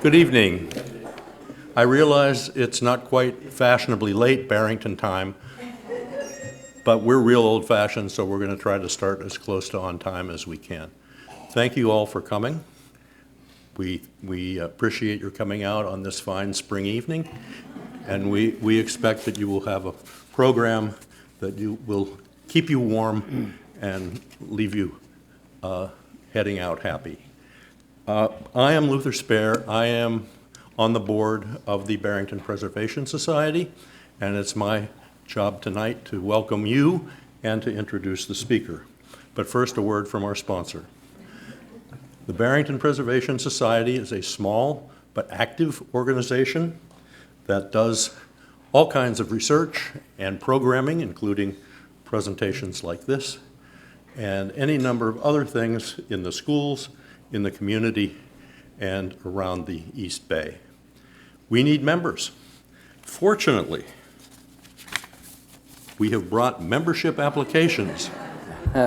Good evening. I realize it's not quite fashionably late Barrington time, but we're real old-fashioned, so we're going to try to start as close to on time as we can. Thank you all for coming. We appreciate your coming out on this fine spring evening, and we expect that you will have a program that will keep you warm and leave you heading out happy. I am Luther Spare. I am on the board of the Barrington Preservation Society, and it's my job tonight to welcome you and to introduce the speaker. But first, a word from our sponsor. The Barrington Preservation Society is a small but active organization that does all kinds of research and programming, including presentations like this, and any number of other things in the schools, in the community, and around the East Bay. We need members. Fortunately, we have brought membership applications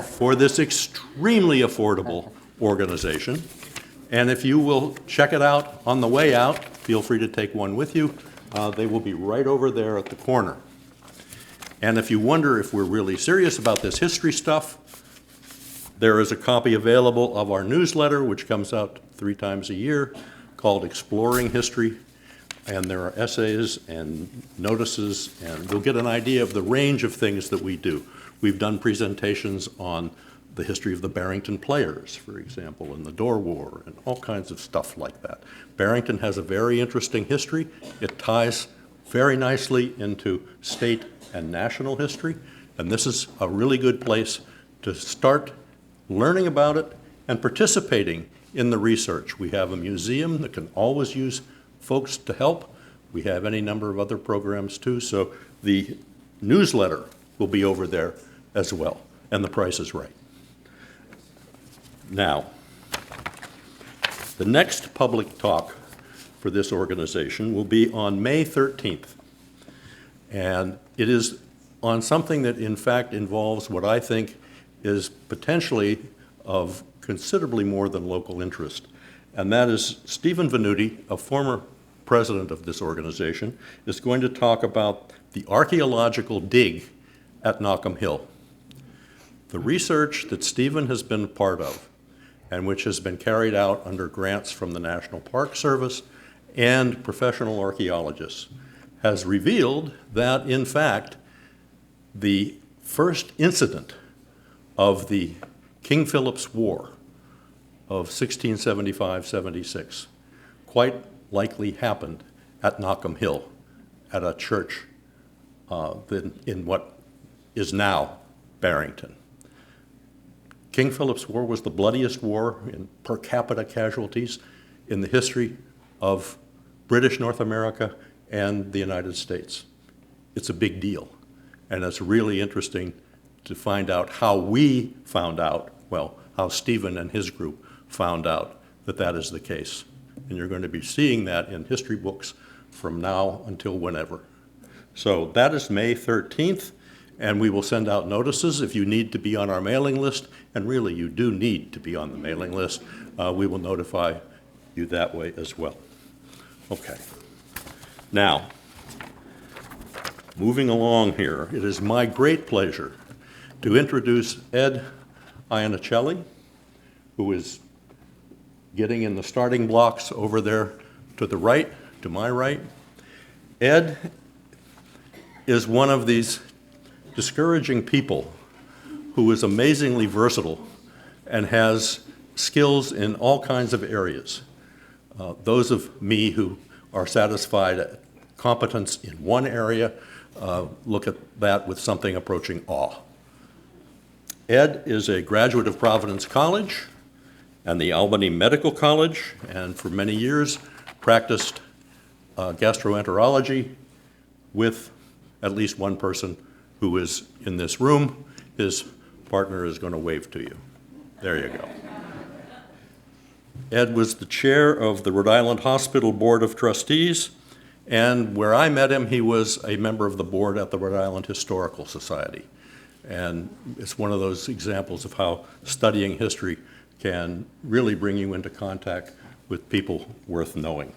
for this extremely affordable organization. And if you will check it out on the way out, feel free to take one with you. They will be right over there at the corner. And if you wonder if we're really serious about this history stuff, there is a copy available of our newsletter, which comes out 3 times a year, called Exploring History. And there are essays and notices, and you'll get an idea of the range of things that we do. We've done presentations on the history of the Barrington Players, for example, and the Door War, and all kinds of stuff like that. Barrington has a very interesting history. It ties very nicely into state and national history, and this is a really good place to start learning about it and participating in the research. We have a museum that can always use folks to help. We have any number of other programs too, so the newsletter will be over there as well, and the price is right. Now, the next public talk for this organization will be on May 13th, and it is on something that in fact involves what I think is potentially of considerably more than local interest. And that is Stephen Venuti, a former president of this organization, is going to talk about the archaeological dig at Knockham Hill. The research that Stephen has been part of, and which has been carried out under grants from the National Park Service and professional archaeologists, has revealed that, in fact, the first incident of the King Philip's War of 1675-76 quite likely happened at Knockham Hill, at a church in what is now Barrington. King Philip's War was the bloodiest war in per capita casualties in the history of British North America and the United States. It's a big deal, and it's really interesting to find out how we found out, well, how Stephen and his group found out that that is the case. And you're going to be seeing that in history books from now until whenever. So that is May 13th, and we will send out notices if you need to be on our mailing list, and really you do need to be on the mailing list. We will notify you that way as well. Okay. Now, moving along here, it is my great pleasure to introduce Ed Iannuccilli, who is getting in the starting blocks over there to the right, to my right. Ed is one of these discouraging people who is amazingly versatile and has skills in all kinds of areas. Those of me who are satisfied at competence in one area look at that with something approaching awe. Ed is a graduate of Providence College and the Albany Medical College, and for many years practiced gastroenterology with at least one person who is in this room. His partner is going to wave to you. There you go. Ed was the chair of the Rhode Island Hospital Board of Trustees, and where I met him, he was a member of the board at the Rhode Island Historical Society. And it's one of those examples of how studying history can really bring you into contact with people worth knowing.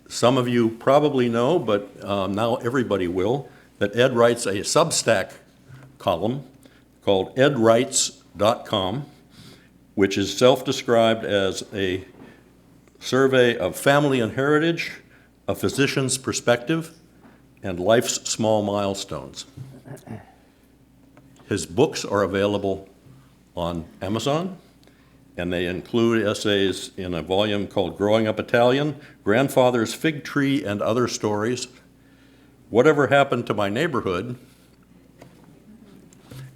Some of you probably know, but now everybody will, that Ed writes a Substack column called edwrites.com, which is self-described as a survey of family and heritage, a physician's perspective, and life's small milestones. His books are available on Amazon, and they include essays in a volume called Growing Up Italian, Grandfather's Fig Tree and Other Stories, Whatever Happened to My Neighborhood,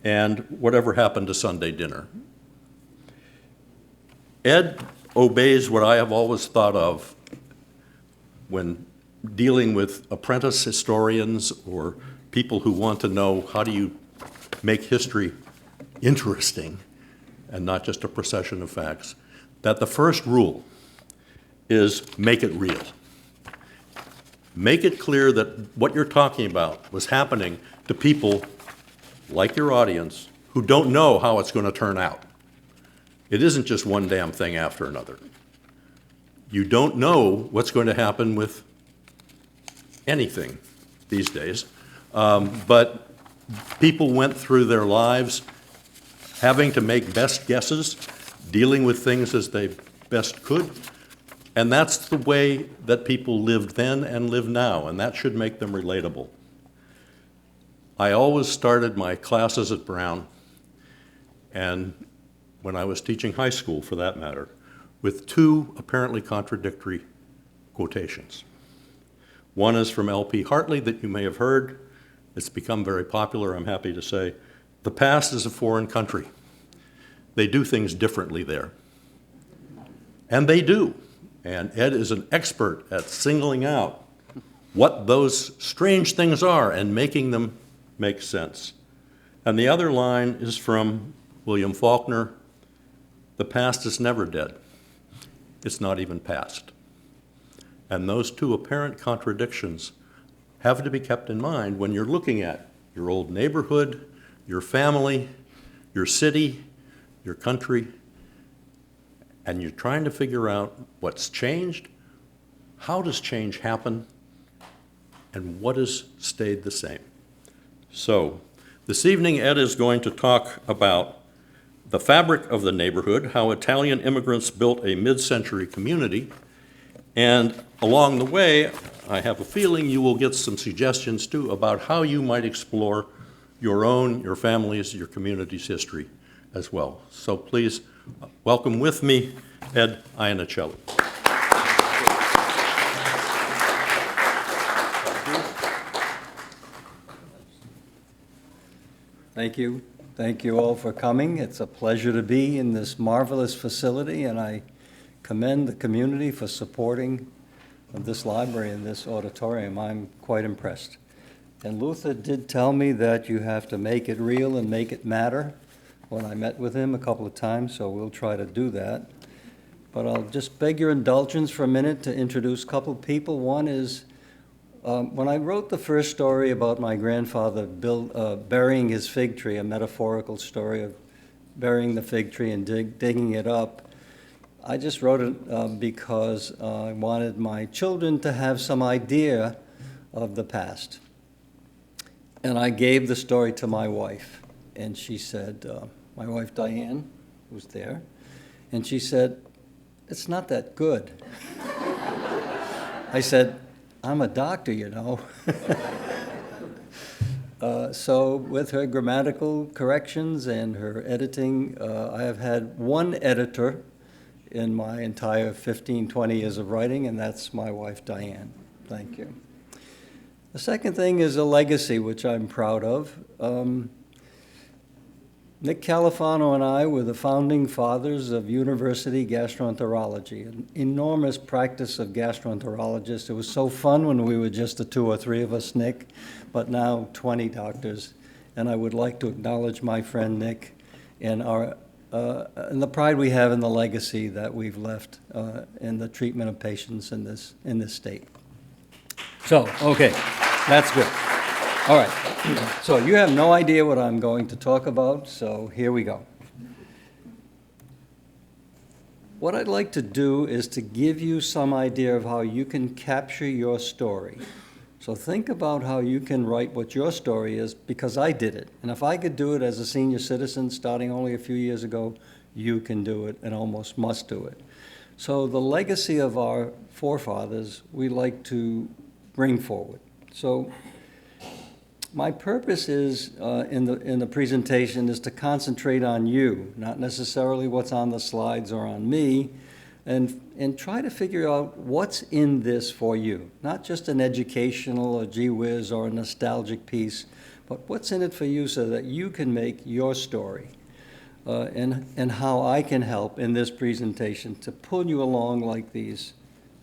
and Whatever Happened to Sunday Dinner. Ed obeys what I have always thought of when dealing with apprentice historians or people who want to know how do you make history interesting and not just a procession of facts, that the first rule is make it real. Make it clear that what you're talking about was happening to people like your audience who don't know how it's going to turn out. It isn't just one damn thing after another. You don't know what's going to happen with anything these days, but people went through their lives having to make best guesses, dealing with things as they best could, and that's the way that people lived then and live now, and that should make them relatable. I always started my classes at Brown, and when I was teaching high school, for that matter, with two apparently contradictory quotations. One is from L.P. Hartley that you may have heard. It's become very popular, I'm happy to say. The past is a foreign country. They do things differently there. And they do. And Ed is an expert at singling out what those strange things are and making them make sense. And the other line is from William Faulkner. The past is never dead. It's not even past. And those two apparent contradictions have to be kept in mind when you're looking at your old neighborhood, your family, your city, your country, and you're trying to figure out what's changed, how does change happen, and what has stayed the same. So, this evening Ed is going to talk about the fabric of the neighborhood, how Italian immigrants built a mid-century community, and along the way, I have a feeling you will get some suggestions too about how you might explore your own, your family's, your community's history as well. So please welcome with me Ed Iannuccilli. Thank you. Thank you all for coming. It's a pleasure to be in this marvelous facility, and I commend the community for supporting this library and this auditorium. I'm quite impressed. And Luther did tell me that you have to make it real and make it matter when I met with him a couple of times, so we'll try to do that. But I'll just beg your indulgence for a minute to introduce a couple of people. One is, when I wrote the first story about my grandfather burying his fig tree, a metaphorical story of burying the fig tree and digging it up, I just wrote it because I wanted my children to have some idea of the past. And I gave the story to my wife, and she said, my wife Diane was there, and she said, "It's not that good." I said, "I'm a doctor, you know." So with her grammatical corrections and her editing, I have had one editor in my entire 15, 20 years of writing, and that's my wife, Diane. Thank you. The second thing is a legacy, which I'm proud of. Nick Califano and I were the founding fathers of university gastroenterology, an enormous practice of gastroenterologists. It was so fun when we were just the 2 or 3 of us, Nick, but now 20 doctors. And I would like to acknowledge my friend Nick and and the pride we have in the legacy that we've left in the treatment of patients in this state. So, okay, that's good. All right, so you have no idea what I'm going to talk about, so here we go. what I'd like to do is to give you some idea of how you can capture your story. So think about how you can write what your story is, because I did it. And if I could do it as a senior citizen starting only a few years ago, you can do it and almost must do it. So the legacy of our forefathers, we like to bring forward. So my purpose is, in the presentation, is to concentrate on you, not necessarily what's on the slides or on me, and try to figure out what's in this for you. Not just an educational or gee whiz or a nostalgic piece, but what's in it for you so that you can make your story. And how I can help in this presentation to pull you along like these.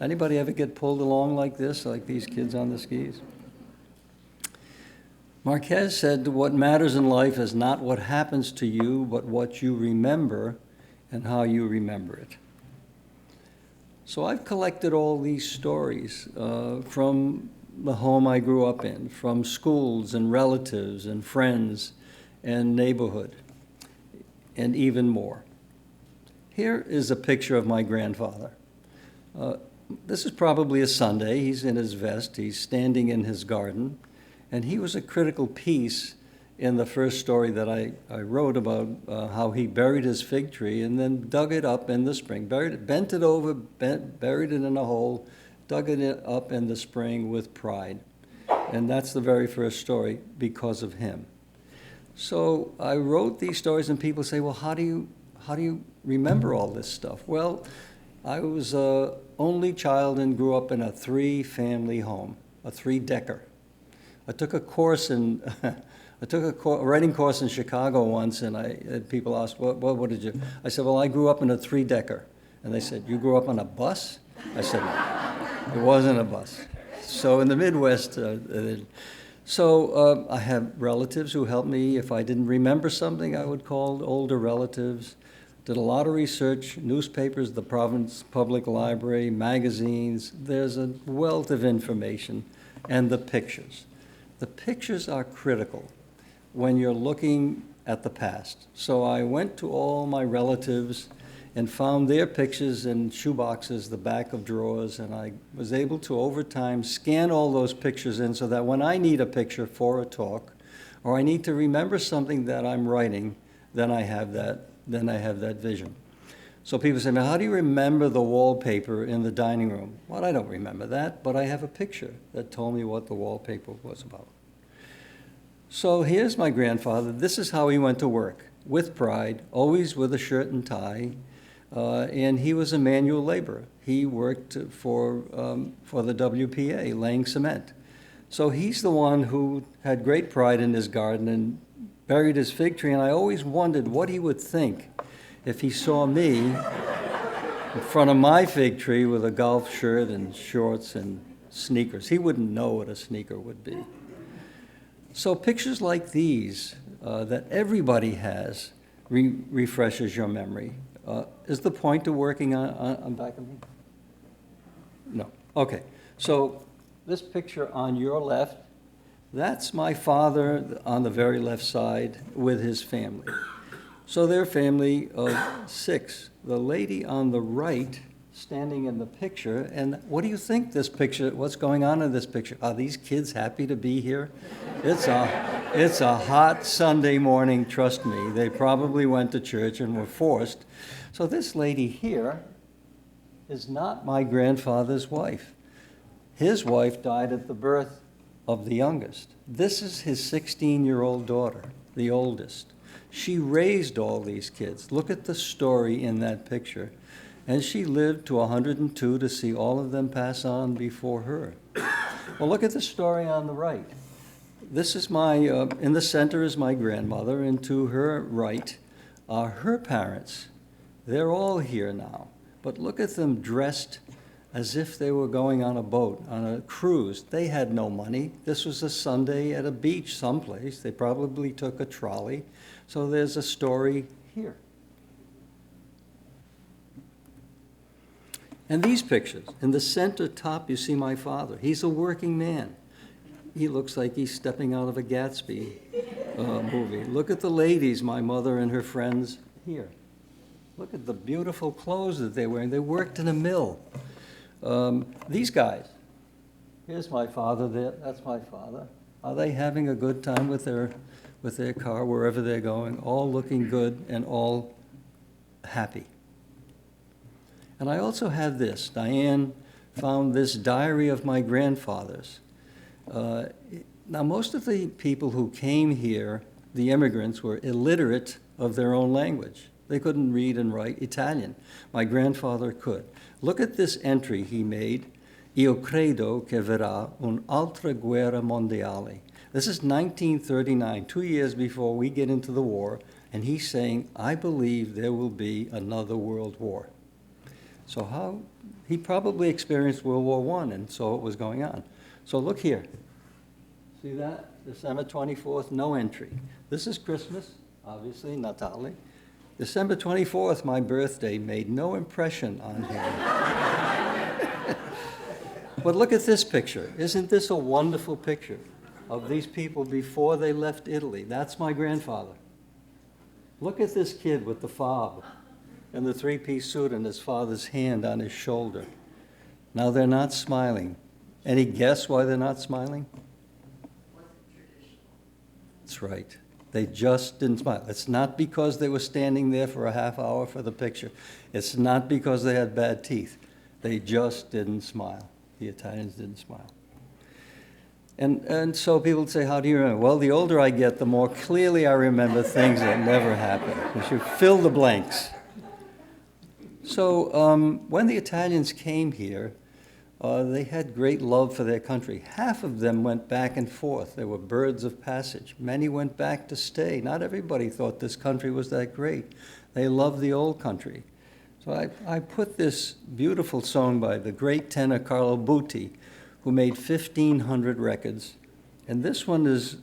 Anybody ever get pulled along like this, like these kids on the skis? Marquez said, "What matters in life is not what happens to you, but what you remember and how you remember it." So I've collected all these stories from the home I grew up in, from schools and relatives and friends and neighborhood, and even more. Here is a picture of my grandfather. This is probably a Sunday. He's in his vest. He's standing in his garden. And he was a critical piece in the first story that I wrote about how he buried his fig tree and then dug it up in the spring, bent it over, buried it in a hole, dug it up in the spring with pride. And that's the very first story because of him. So I wrote these stories, and people say, well, how do you remember all this stuff? Well, I was an only child and grew up in a 3-family home, a 3-decker. I took a course in, a writing course in Chicago once, and people asked, what did you? I said, well, I grew up in a 3-decker. And they said, you grew up on a bus? I said, it wasn't a bus. So in the Midwest, I have relatives who helped me. If I didn't remember something, I would call older relatives. Did a lot of research, newspapers, the Providence Public Library, magazines. There's a wealth of information, and the pictures. The pictures are critical when you're looking at the past. So I went to all my relatives and found their pictures in shoeboxes, the back of drawers, and I was able to, over time, scan all those pictures in so that when I need a picture for a talk, or I need to remember something that I'm writing, then I have that vision. So people say, how do you remember the wallpaper in the dining room? Well, I don't remember that, but I have a picture that told me what the wallpaper was about. So here's my grandfather. This is how he went to work, with pride, always with a shirt and tie, and he was a manual laborer. He worked for the WPA, laying cement. So he's the one who had great pride in his garden and buried his fig tree, and I always wondered what he would think if he saw me in front of my fig tree with a golf shirt and shorts and sneakers. He wouldn't know what a sneaker would be. So pictures like these that everybody has refreshes your memory. Is the point of working on back of me? No. Okay. So this picture on your left, that's my father on the very left side with his family. So they're a family of 6. The lady on the right standing in the picture, and what do you think this picture, what's going on in this picture? Are these kids happy to be here? It's a hot Sunday morning, trust me. They probably went to church and were forced. So this lady here is not my grandfather's wife. His wife died at the birth of the youngest. This is his 16-year-old daughter, the oldest. She raised all these kids. Look at the story in that picture. And she lived to 102 to see all of them pass on before her. Well, look at the story on the right. This is in the center is my grandmother, and to her right are her parents. They're all here now. But look at them dressed as if they were going on a boat, on a cruise. They had no money. This was a Sunday at a beach someplace. They probably took a trolley. So there's a story here. And these pictures, in the center top, you see my father. He's a working man. He looks like he's stepping out of a Gatsby movie. Look at the ladies, my mother and her friends here. Look at the beautiful clothes that they're wearing. They worked in a mill. These guys, here's my father there, that's my father. Are they having a good time with their car wherever they're going? All looking good and all happy. And I also have this. Diane found this diary of my grandfather's. Now, most of the people who came here, the immigrants, were illiterate of their own language. They couldn't read and write Italian. My grandfather could. Look at this entry he made. Io credo che verrà un'altra guerra mondiale. This is 1939, 2 years before we get into the war, and he's saying, I believe there will be another world war. So he probably experienced World War I and saw what was going on. So look here. See that? December 24th, no entry. This is Christmas, obviously, Natale. December 24th, my birthday, made no impression on him. But look at this picture. Isn't this a wonderful picture of these people before they left Italy? That's my grandfather. Look at this kid with the fob and the three-piece suit and his father's hand on his shoulder. Now they're not smiling. Any guess why they're not smiling? That's right. They just didn't smile. It's not because they were standing there for a half hour for the picture. It's not because they had bad teeth. They just didn't smile. The Italians didn't smile. And so people would say, how do you remember? Well, the older I get, the more clearly I remember things that never happened. You should fill the blanks. So when the Italians came here, they had great love for their country. Half of them went back and forth. They were birds of passage. Many went back to stay. Not everybody thought this country was that great. They loved the old country. So I put this beautiful song by the great tenor Carlo Butti, who made 1,500 records. And this one is,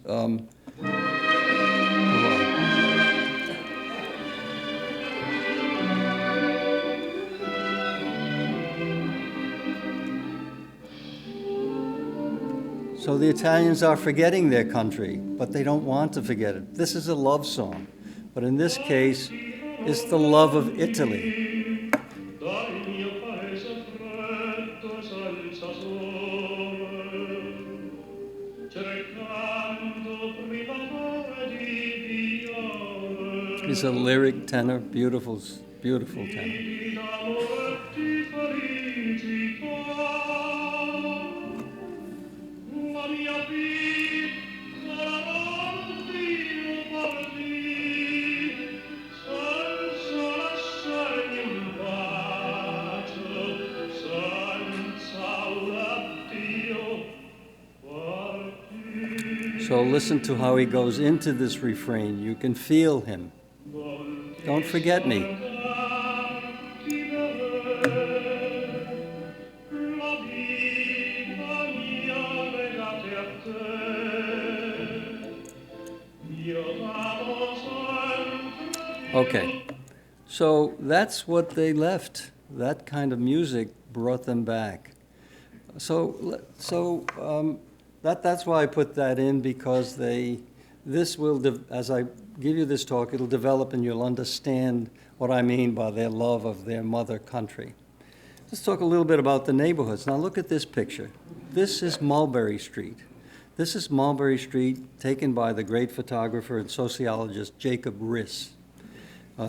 so the Italians are forgetting their country, but they don't want to forget it. This is a love song, but in this case, it's the love of Italy. He's a lyric tenor, beautiful, beautiful tenor. So listen to how he goes into this refrain. You can feel him. Don't forget me. Okay, so that's what they left. That kind of music brought them back. That's why I put that in, because this will, as I give you this talk, it'll develop and you'll understand what I mean by their love of their mother country. Let's talk a little bit about the neighborhoods. Now look at this picture. This is Mulberry Street. This is Mulberry Street, taken by the great photographer and sociologist Jacob Riis.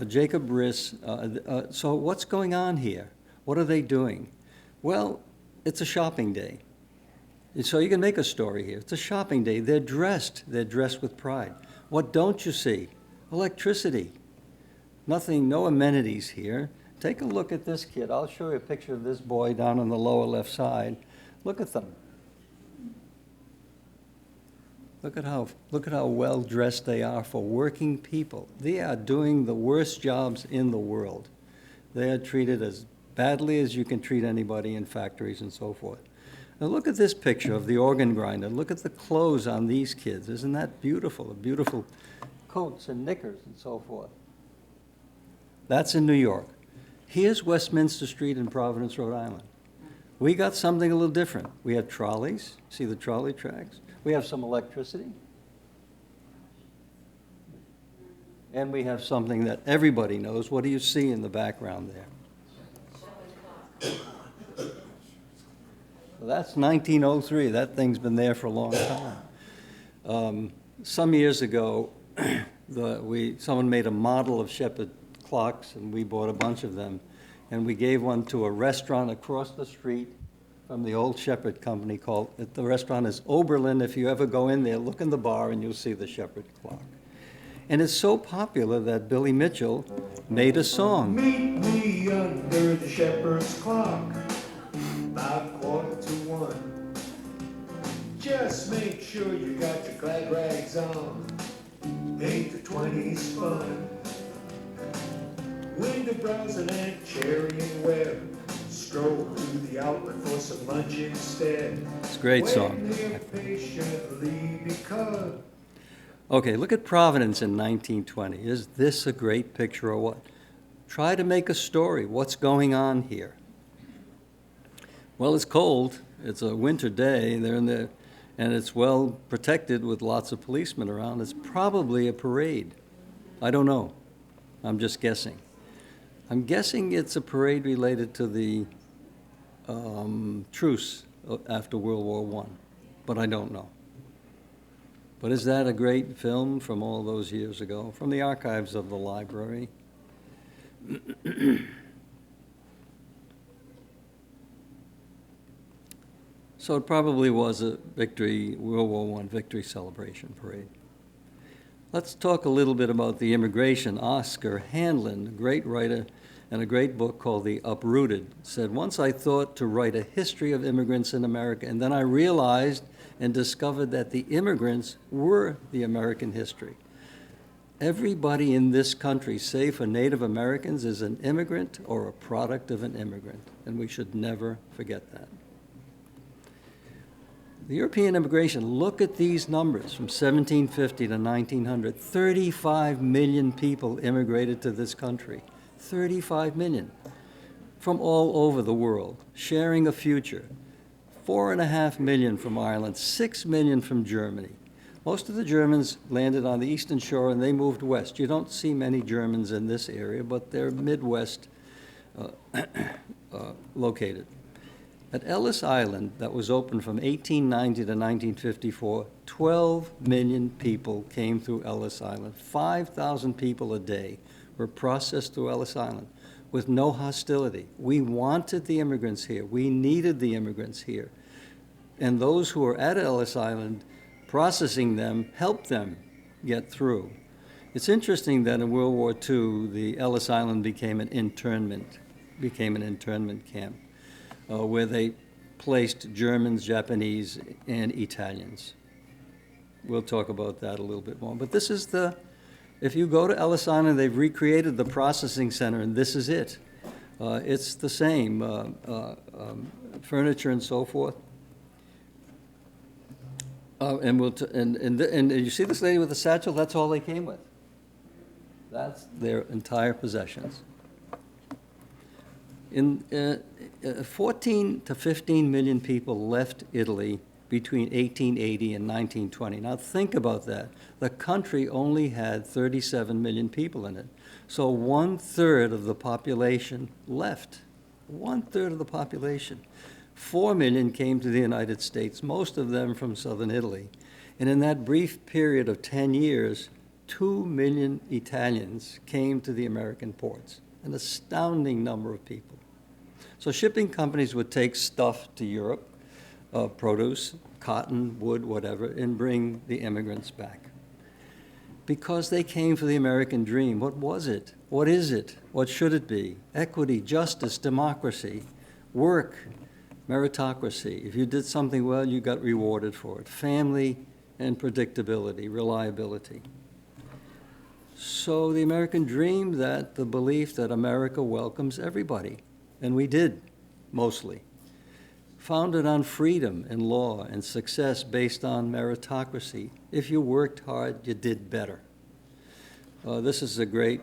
Jacob Riis, so what's going on here? What are they doing? Well, it's a shopping day. So you can make a story here. It's a shopping day. They're dressed with pride. What don't you see? Electricity. Nothing, no amenities here. Take a look at this kid. I'll show you a picture of this boy down on the lower left side. Look at them. Look at how well dressed they are for working people. They are doing the worst jobs in the world. They are treated as badly as you can treat anybody in factories and so forth. Now look at this picture of the organ grinder. Look at the clothes on these kids. Isn't that beautiful? The beautiful coats and knickers and so forth. That's in New York. Here's Westminster Street in Providence, Rhode Island. We got something a little different. We have trolleys. See the trolley tracks? We have some electricity. And we have something that everybody knows. What do you see in the background there? Well, that's 1903. That thing's been there for a long time. Some years ago, someone made a model of shepherd clocks, and we bought a bunch of them. And we gave one to a restaurant across the street from the old Shepherd Company the restaurant is Oberlin. If you ever go in there, look in the bar and you'll see the Shepherd clock. And it's so popular that Billy Mitchell made a song. Meet me under the shepherd's clock, about 1:45. Just make sure you got your glad rags on, ain't the 20s fun? Window browsing and cherry and web, stroll through the outlet for some lunch instead. It's a great song. Waiting there patiently because Okay, look at Providence in 1920. Is this a great picture or what? Try to make a story. What's going on here? Well, it's cold. It's a winter day. They're in there, and it's well protected with lots of policemen around. It's probably a parade. I don't know. I'm just guessing. I'm guessing it's a parade related to the truce after World War I, but I don't know. But is that a great film from all those years ago, from the archives of the library? So it probably was a World War I victory celebration parade. Let's talk a little bit about the immigration. Oscar Handlin, a great writer, and a great book called The Uprooted, said, "Once I thought to write a history of immigrants in America, and then I realized and discovered that the immigrants were the American history. Everybody in this country, save for Native Americans, is an immigrant or a product of an immigrant, and we should never forget that." The European immigration, look at these numbers from 1750 to 1900. 35 million people immigrated to this country. 35 million from all over the world, sharing a future. 4.5 million from Ireland, 6 million from Germany. Most of the Germans landed on the eastern shore and they moved west. You don't see many Germans in this area, but they're Midwest located. At Ellis Island, that was open from 1890 to 1954, 12 million people came through Ellis Island. 5,000 people a day were processed through Ellis Island with no hostility. We wanted the immigrants here. We needed the immigrants here. And those who were at Ellis Island processing them helped them get through. It's interesting that in World War II, the Ellis Island became an internment camp where they placed Germans, Japanese, and Italians. We'll talk about that a little bit more. But this is if you go to Ellis Island, they've recreated the processing center, and this is it. It's the same, furniture and so forth. And you see this lady with the satchel? That's all they came with. That's their entire possessions. 14 to 15 million people left Italy between 1880 and 1920. Now think about that. The country only had 37 million people in it. So 1/3 of the population left. 1/3 of the population. 4 million came to the United States, most of them from southern Italy. And in that brief period of 10 years, 2 million Italians came to the American ports. An astounding number of people. So shipping companies would take stuff to Europe, produce, cotton, wood, whatever, and bring the immigrants back. Because they came for the American dream. What was it? What is it? What should it be? Equity, justice, democracy, work, meritocracy. If you did something well, you got rewarded for it. Family and predictability, reliability. So the American dream, the belief that America welcomes everybody. And we did, mostly. Founded on freedom and law and success based on meritocracy. If you worked hard, you did better. This is a great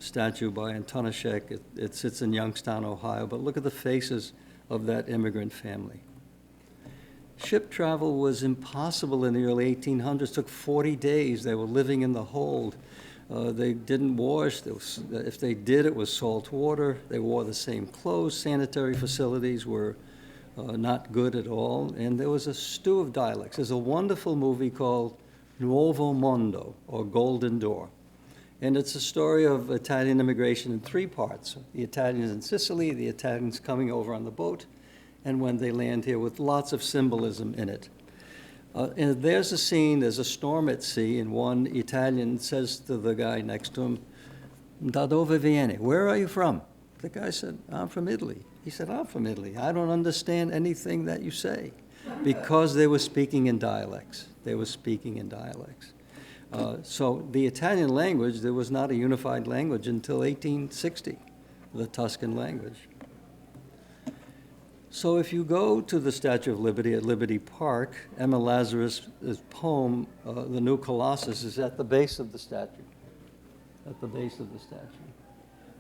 statue by Antonishek. It sits in Youngstown, Ohio, but look at the faces of that immigrant family. Ship travel was impossible in the early 1800s. It took 40 days. They were living in the hold. They didn't wash. If they did, it was salt water. They wore the same clothes. Sanitary facilities were not good at all. And there was a stew of dialects. There's a wonderful movie called Nuovo Mondo, or Golden Door. And it's a story of Italian immigration in three parts. The Italians in Sicily, the Italians coming over on the boat, and when they land here, with lots of symbolism in it. And there's a scene, there's a storm at sea, and one Italian says to the guy next to him, "Da dove vieni? Where are you from?" The guy said, "I'm from Italy." He said, "I'm from Italy. I don't understand anything that you say." Because they were speaking in dialects. They were speaking in dialects. So the Italian language, there was not a unified language until 1860, the Tuscan language. So if you go to the Statue of Liberty at Liberty Park, Emma Lazarus' poem, The New Colossus, is at the base of the statue, at the base of the statue.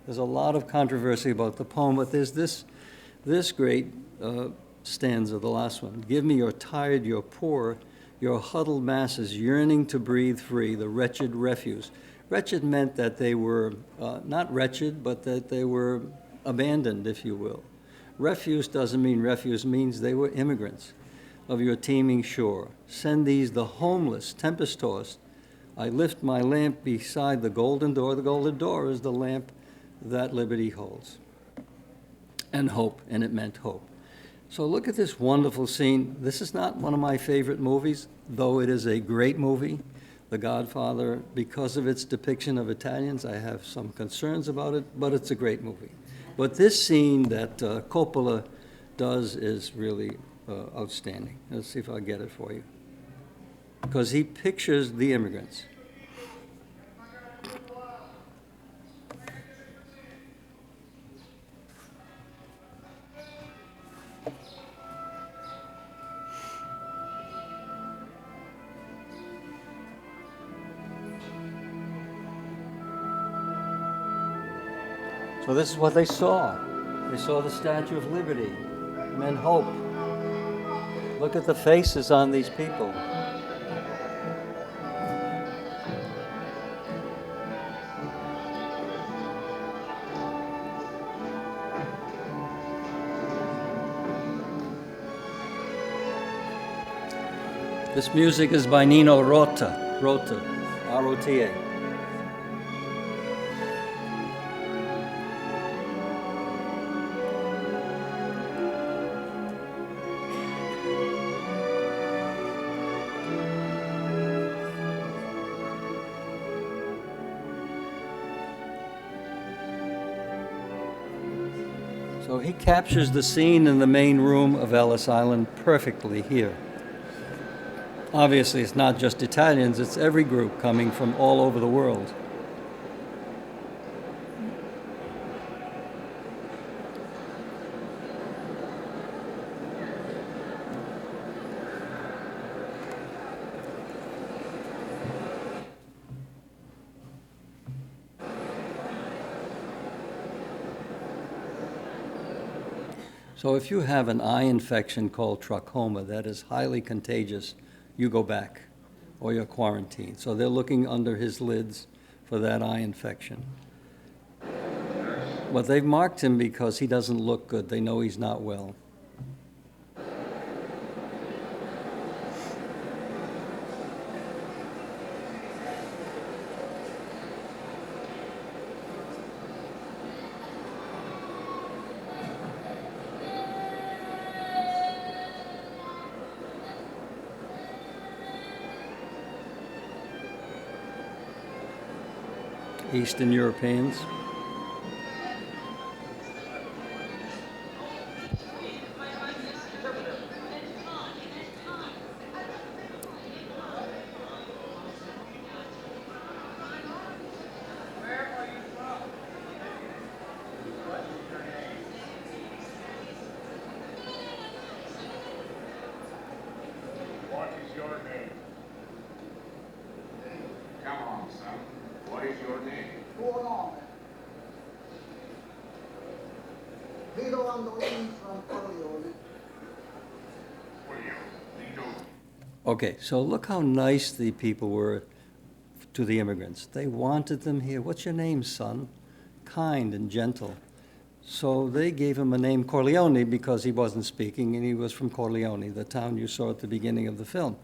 There's a lot of controversy about the poem, but there's this great stanza, the last one. "Give me your tired, your poor, your huddled masses yearning to breathe free, the wretched refuse." Wretched meant that they were not wretched, but that they were abandoned, if you will. Refuse doesn't mean refuse, means they were immigrants of your teeming shore. Send these the homeless, tempest-tossed. I lift my lamp beside the golden door. The golden door is the lamp that liberty holds. And hope, and it meant hope. So look at this wonderful scene. This is not one of my favorite movies, though it is a great movie. The Godfather, because of its depiction of Italians, I have some concerns about it, but it's a great movie. But this scene that Coppola does is really outstanding. Let's see if I get it for you. Because he pictures the immigrants. So this is what they saw. They saw the Statue of Liberty. It meant hope. Look at the faces on these people. This music is by Nino Rota, R-O-T-A. So he captures the scene in the main room of Ellis Island perfectly here. Obviously, it's not just Italians, it's every group coming from all over the world. So if you have an eye infection called trachoma that is highly contagious, you go back or you're quarantined. So they're looking under his lids for that eye infection. But they've marked him because he doesn't look good. They know he's not well. Eastern Europeans. What is your name? Come on, son. What is your name? Tuo nome. Vito Andolini from Corleone. William. Vito. Okay, so look how nice the people were to the immigrants. They wanted them here. What's your name, son? Kind and gentle. So they gave him a name, Corleone, because he wasn't speaking, and he was from Corleone, the town you saw at the beginning of the film.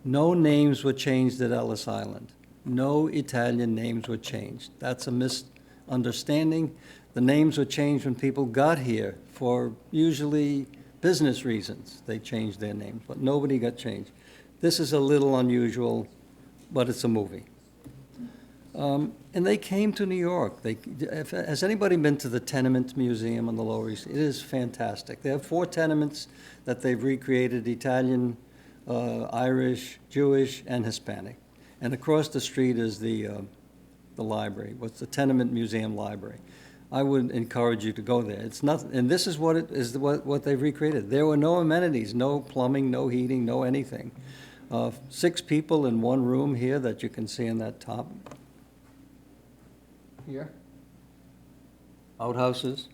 No names were changed at Ellis Island. No Italian names were changed. That's a misunderstanding. The names were changed when people got here for usually business reasons. They changed their names, but nobody got changed. This is a little unusual, but it's a movie. And they came to New York. Has anybody been to the Tenement Museum on the Lower East? It is fantastic. They have 4 tenements that they've recreated: Italian, Irish, Jewish, and Hispanic. And across the street is the library. What's the Tenement Museum Library? I would encourage you to go there. It's not, and this is what they've recreated. There were no amenities, no plumbing, no heating, no anything. 6 people in one room here that you can see in that top. Here. Outhouses.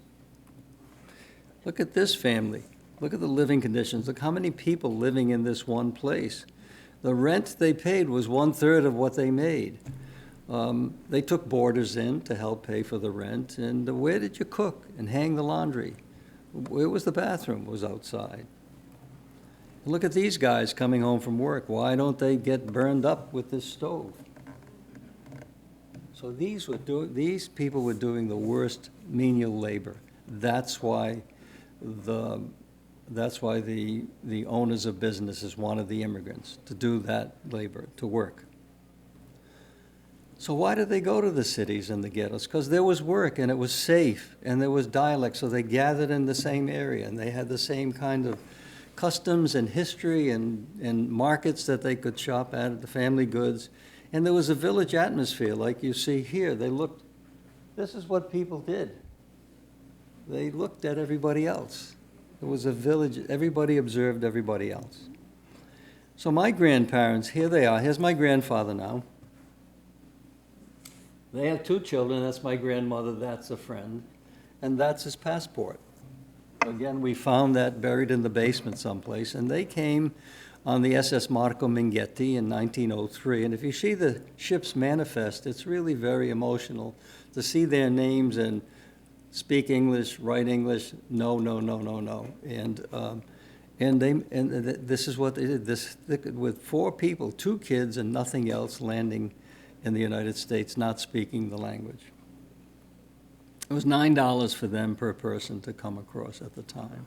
Look at this family. Look at the living conditions. Look how many people living in this one place. The rent they paid was 1/3 of what they made. They took boarders in to help pay for the rent. And where did you cook and hang the laundry? Where was the bathroom? It was outside. And look at these guys coming home from work. Why don't they get burned up with this stove? So these people were doing the worst menial labor. That's why the owners of businesses wanted the immigrants to do that labor, to work. So why did they go to the cities and the ghettos? Because there was work and it was safe and there was dialect, so they gathered in the same area and they had the same kind of customs and history and markets that they could shop at, the family goods. And there was a village atmosphere like you see here. This is what people did. They looked at everybody else. It was a village, everybody observed everybody else. So my grandparents, here they are. Here's my grandfather now. They have 2 children. That's my grandmother, that's a friend. And that's his passport. Again, we found that buried in the basement someplace. And they came on the SS Marco Minghetti in 1903. And if you see the ship's manifest, it's really very emotional to see their names and speak English, write English, no. And this is what they did. With 4 people, 2 kids and nothing else, landing in the United States, not speaking the language. It was $9 for them per person to come across at the time.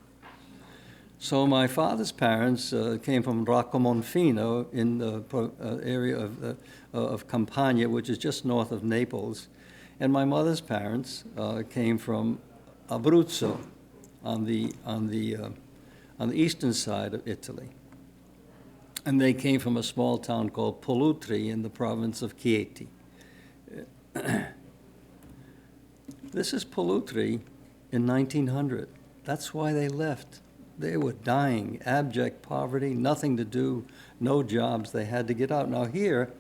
So my father's parents came from Roccamonfino in the area of Campania, which is just north of Naples. And my mother's parents came from Abruzzo on the eastern side of Italy. And they came from a small town called Pollutri in the province of Chieti. This is Pollutri in 1900. That's why they left. They were dying, abject poverty, nothing to do, no jobs. They had to get out. Now here,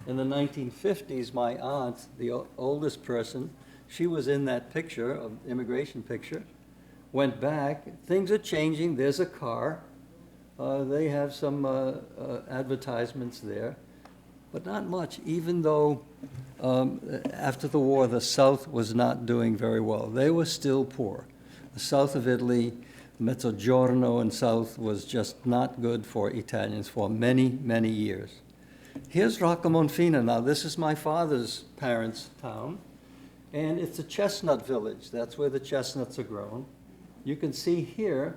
in the 1950s, my aunt, the oldest person, she was in that picture, of immigration picture, went back. Things are changing. There's a car. They have some advertisements there, but not much, even though after the war, the South was not doing very well. They were still poor. The south of Italy, Mezzogiorno and South, was just not good for Italians for many, many years. Here's Roccamonfino now. This is my father's parents' town, and it's a chestnut village. That's where the chestnuts are grown. You can see here,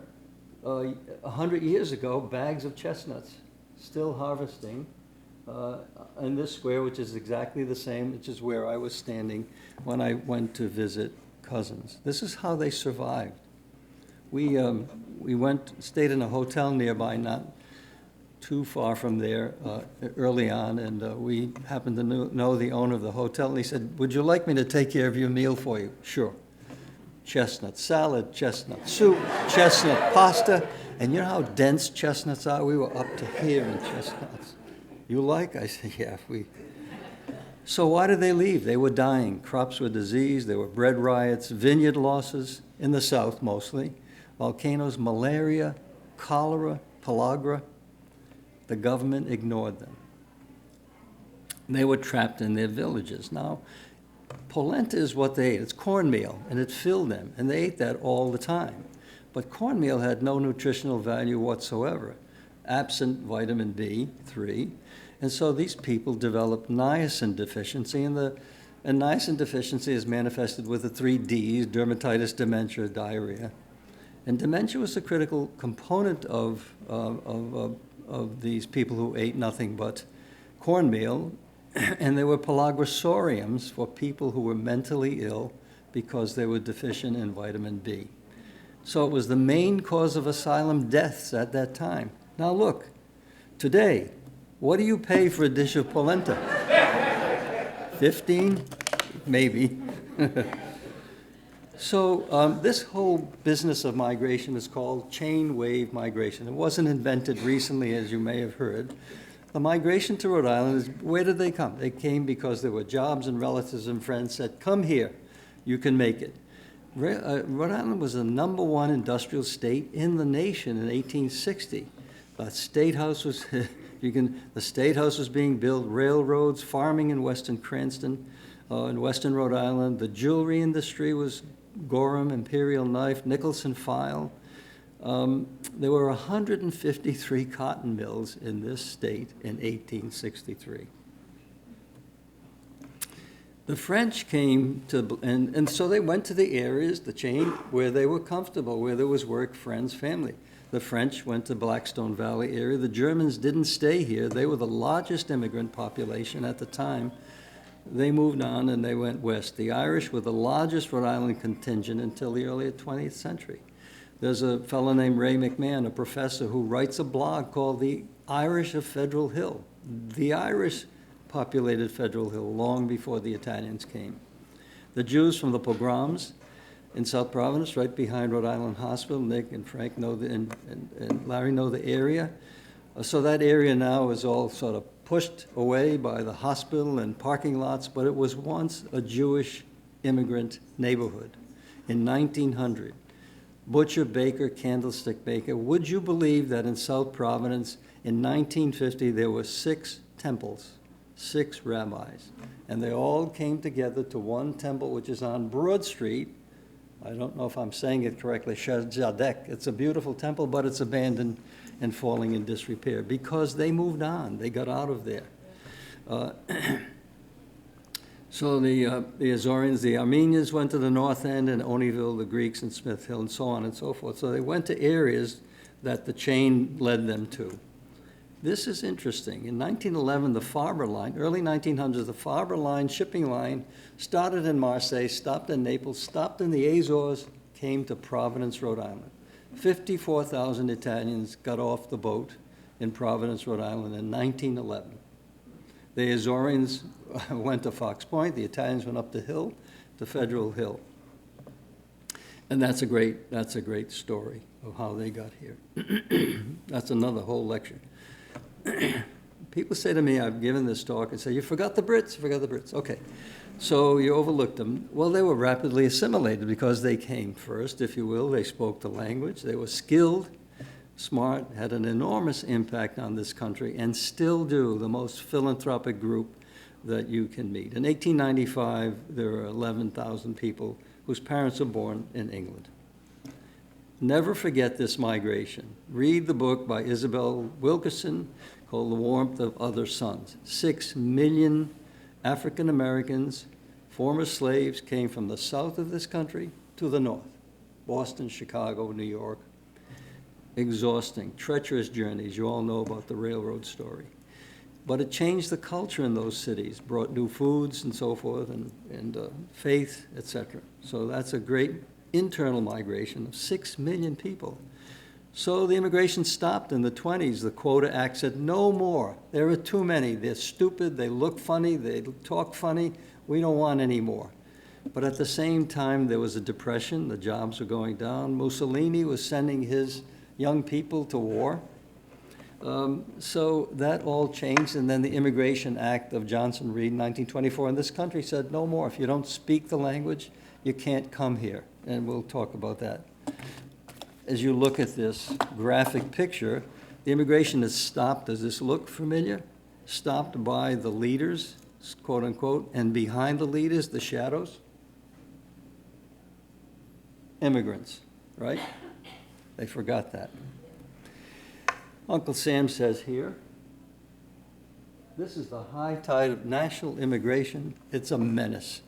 100 years ago, bags of chestnuts, still harvesting in this square, which is exactly the same, which is where I was standing when I went to visit cousins. This is how they survived. We stayed in a hotel nearby, not too far from there, early on, and we happened to know the owner of the hotel, and he said, "Would you like me to take care of your meal for you?" "Sure." Chestnut salad, chestnut soup, chestnut pasta, and you know how dense chestnuts are? We were up to here in chestnuts. "You like?" I said, "Yeah, So why did they leave? They were dying. Crops were diseased. There were bread riots, vineyard losses in the south mostly, volcanoes, malaria, cholera, pellagra. The government ignored them. They were trapped in their villages. Now, polenta is what they ate. It's cornmeal, and it filled them, and they ate that all the time. But cornmeal had no nutritional value whatsoever, absent vitamin D3. And so these people developed niacin deficiency, and niacin deficiency is manifested with the 3 Ds: dermatitis, dementia, diarrhea. And dementia was a critical component of these people who ate nothing but cornmeal, and there were pellagrosoriums for people who were mentally ill because they were deficient in vitamin B. So it was the main cause of asylum deaths at that time. Now look, today, what do you pay for a dish of polenta? 15? Maybe. So this whole business of migration is called chain wave migration. It wasn't invented recently, as you may have heard. The migration to Rhode Island is, where did they come? They came because there were jobs, and relatives and friends said, come here, you can make it. Rhode Island was the #1 industrial state in the nation in 1860. The State House was, the State House was being built, railroads, farming in western Cranston, in western Rhode Island. The jewelry industry was Gorham, Imperial Knife, Nicholson File. There were 153 cotton mills in this state in 1863. The French came to, and so they went to the areas, the chain, where they were comfortable, where there was work, friends, family. The French went to Blackstone Valley area. The Germans didn't stay here. They were the largest immigrant population at the time. They moved on and they went west. The Irish were the largest Rhode Island contingent until the early 20th century. There's a fellow named Ray McMahon, a professor, who writes a blog called The Irish of Federal Hill. The Irish populated Federal Hill long before the Italians came. The Jews from the pogroms in South Providence, right behind Rhode Island Hospital. Nick and Frank know and Larry know the area. So that area now is all sort of pushed away by the hospital and parking lots, but it was once a Jewish immigrant neighborhood. In 1900, butcher, baker, candlestick maker. Would you believe that in South Providence in 1950 there were 6 temples, 6 rabbis, and they all came together to one temple, which is on Broad Street. I don't know if I'm saying it correctly, Shadek. It's a beautiful temple, but it's abandoned and falling in disrepair because they moved on. They got out of there. So the Azorians, the Armenians went to the north end, and Oneyville, the Greeks, and Smith Hill, and so on and so forth. So they went to areas that the chain led them to. This is interesting. In 1911, the Faber line, early 1900s, the Faber line, shipping line, started in Marseille, stopped in Naples, stopped in the Azores, came to Providence, Rhode Island. 54,000 Italians got off the boat in Providence, Rhode Island in 1911. The Azorians went to Fox Point, the Italians went up the hill to Federal Hill. And that's a great story of how they got here. That's another whole lecture. People say to me, I've given this talk, and say, you forgot the Brits, you forgot the Brits. Okay, so you overlooked them. Well, they were rapidly assimilated because they came first, if you will. They spoke the language. They were skilled, smart, had an enormous impact on this country, and still do, the most philanthropic group that you can meet. In 1895, there were 11,000 people whose parents were born in England. Never forget this migration. Read the book by Isabel Wilkerson called The Warmth of Other Suns. 6 million African Americans, former slaves, came from the south of this country to the north. Boston, Chicago, New York. Exhausting, treacherous journeys. You all know about the railroad story. But it changed the culture in those cities, brought new foods and so forth, and faith, etc. So that's a great internal migration of 6 million people. So the immigration stopped in the 20s. The Quota Act said, no more. There are too many. They're stupid. They look funny. They talk funny. We don't want any more. But at the same time, there was a depression. The jobs were going down. Mussolini was sending his young people to war. So that all changed, and then the Immigration Act of Johnson Reed in 1924 in this country said no more. If you don't speak the language, you can't come here, and we'll talk about that. As you look at this graphic picture, the immigration has stopped. Does this look familiar? stopped by the leaders, quote unquote, and behind the leaders, the shadows? Immigrants, right? They forgot that. Uncle Sam says here, this is the high tide of national immigration. It's a menace.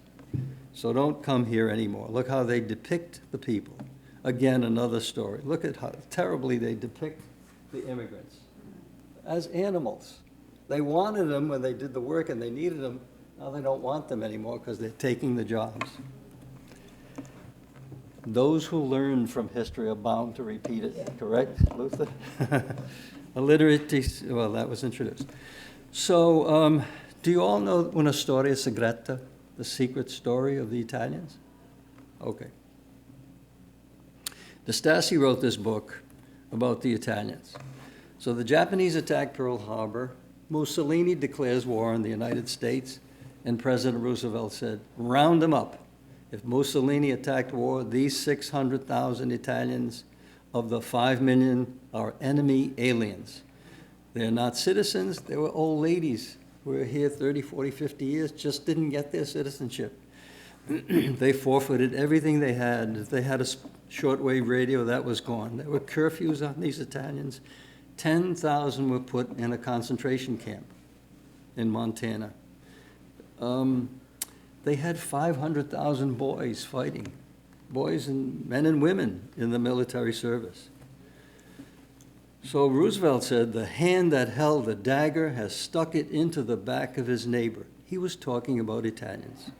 So don't come here anymore. Look how they depict the people. Again, another story. Look at how terribly they depict the immigrants as animals. They wanted them when they did the work and they needed them. Now they don't want them anymore because they're taking the jobs. Those who learn from history are bound to repeat it, correct, Luther? Illiteracy, well, that was introduced. So, do you all know una storia segreta, the secret story of the Italians? Okay. Nastasi wrote this book about the Italians. So the Japanese attacked Pearl Harbor. Mussolini declares war on the United States, and President Roosevelt said, round them up. If Mussolini attacked war, these 600,000 Italians of the 5 million are enemy aliens. They're not citizens, they were old ladies who were here 30, 40, 50 years, just didn't get their citizenship. They forfeited everything they had. If they had a shortwave radio, that was gone. There were curfews on these Italians. 10,000 were put in a concentration camp in Montana. They had 500,000 boys fighting, boys and men and women in the military service. So Roosevelt said, the hand that held the dagger has stuck it into the back of his neighbor. He was talking about Italians.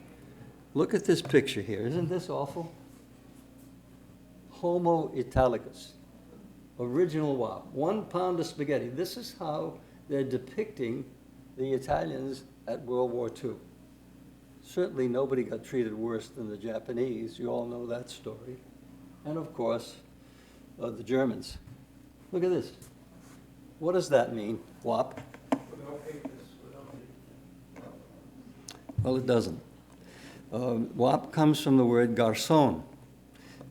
Look at this picture here. Isn't this awful? Homo Italicus, original WAP, 1 pound of spaghetti. This is how they're depicting the Italians at World War II. Certainly nobody got treated worse than the Japanese. You all know that story. And of course, the Germans. Look at this. What does that mean, WAP? Well, it doesn't. WAP comes from the word garçon.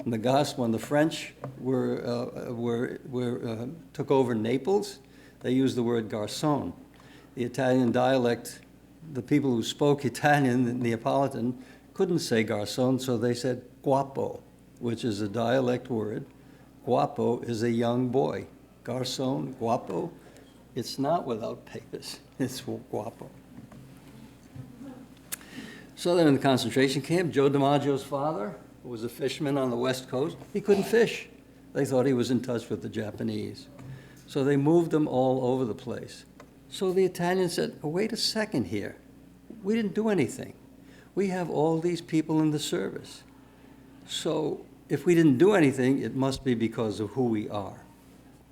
In the gospel, when the French took over Naples, they used the word garçon. The Italian dialect, the people who spoke Italian, the Neapolitan, couldn't say garçon, so they said guapo, which is a dialect word. Guapo is a young boy. Garçon, guapo, it's not without papers. It's guapo. So they're in the concentration camp. Joe DiMaggio's father, who was a fisherman on the West Coast, he couldn't fish. They thought he was in touch with the Japanese. So they moved him all over the place. So the Italians said, oh, wait a second here. We didn't do anything. We have all these people in the service. So if we didn't do anything, it must be because of who we are.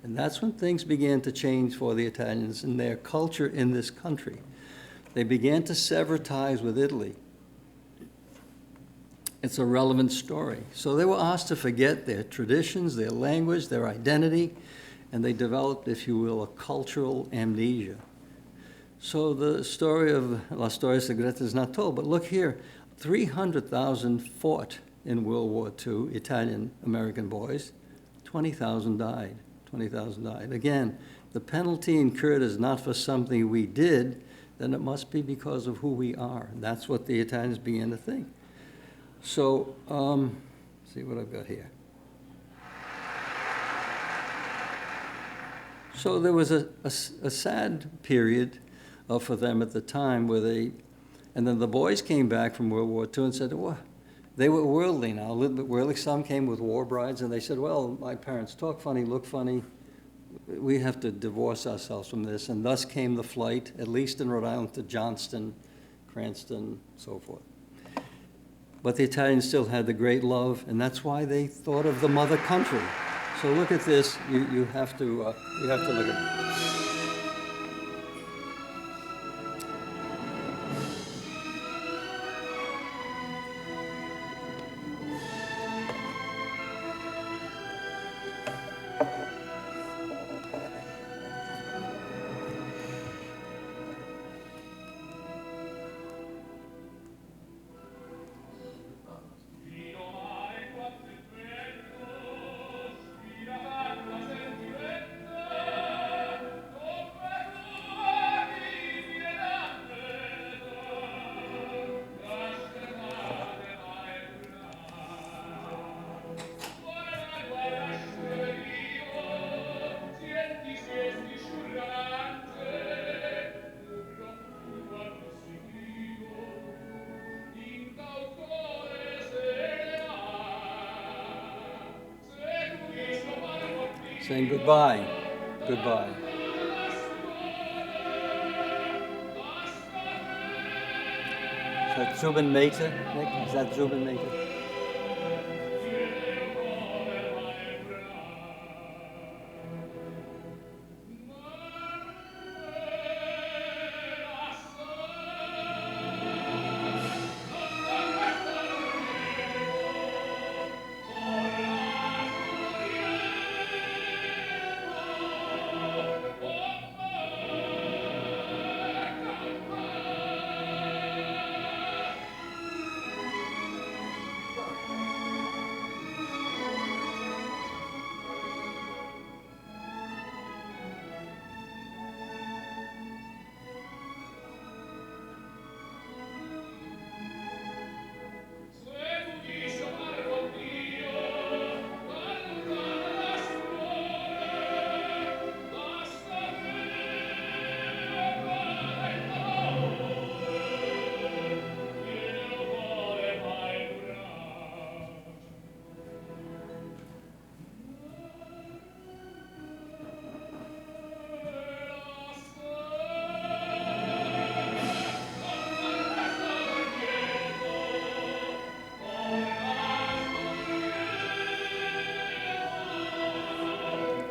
And that's when things began to change for the Italians and their culture in this country. They began to sever ties with Italy. It's a relevant story. So they were asked to forget their traditions, their language, their identity, and they developed, if you will, a cultural amnesia. So the story of La Storia Segreta is not told, but look here, 300,000 fought in World War II, Italian-American boys, 20,000 died. 20,000 died. Again, the penalty incurred is not for something we did, then it must be because of who we are. That's what the Italians began to think. So, see what I've got here. So there was a sad period for them at the time where and then the boys came back from World War II and said, well, they were worldly now, a little bit worldly. Some came with war brides and they said, well, my parents talk funny, look funny. We have to divorce ourselves from this. And thus came the flight, at least in Rhode Island, to Johnston, Cranston, so forth. But the Italians still had the great love, and that's why they thought of the mother country. So look at this. You have to look at it. saying goodbye. Goodbye. Is that Zubin Mehta, Nick? Is that Zubin Mehta?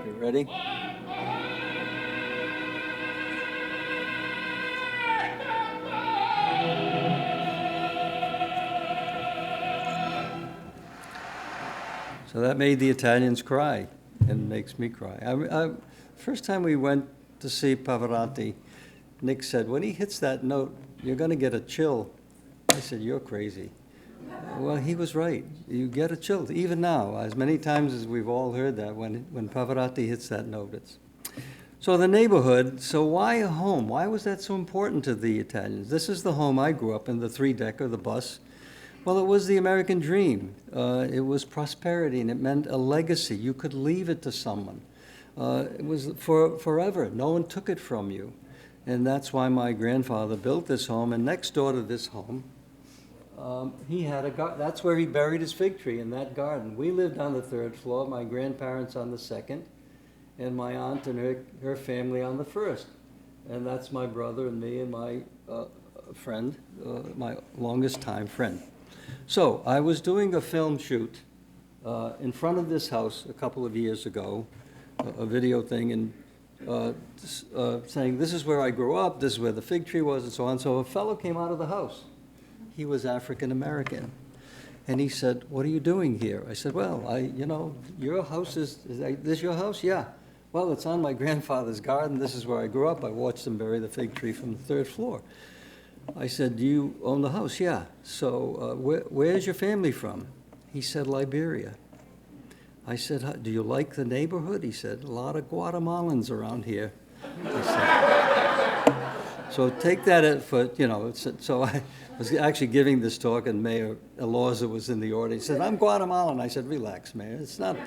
You ready? So that made the Italians cry, and makes me cry. First time we went to see Pavarotti, Nick said, when he hits that note, you're going to get a chill. I said, you're crazy. Well, he was right. You get a chill. Even now, as many times as we've all heard that, when Pavarotti hits that note, it's... So the neighborhood, so why a home? Why was that so important to the Italians? This is the home I grew up in, the three-decker, the bus. Well, it was the American dream. It was prosperity, and it meant a legacy. You could leave it to someone. It was for forever. No one took it from you. And that's why my grandfather built this home. And next door to this home, he had a garden. That's where he buried his fig tree, in that garden. We lived on the third floor, my grandparents on the second, and my aunt and her family on the first. And that's my brother and me and my friend, my longest time friend. So I was doing a film shoot in front of this house a couple of years ago, a video thing, and saying, this is where I grew up, this is where the fig tree was, and so on. So a fellow came out of the house. He was African American. And he said, what are you doing here? I said, well, your house is this your house? Yeah. Well, it's on my grandfather's garden. This is where I grew up. I watched him bury the fig tree from the third floor. I said, do you own the house? Yeah. So where's your family from? He said, Liberia. I said, do you like the neighborhood? He said, a lot of Guatemalans around here. So take that for, so I was actually giving this talk, and Mayor Elorza was in the audience. He said, I'm Guatemalan. I said, relax, Mayor. It's not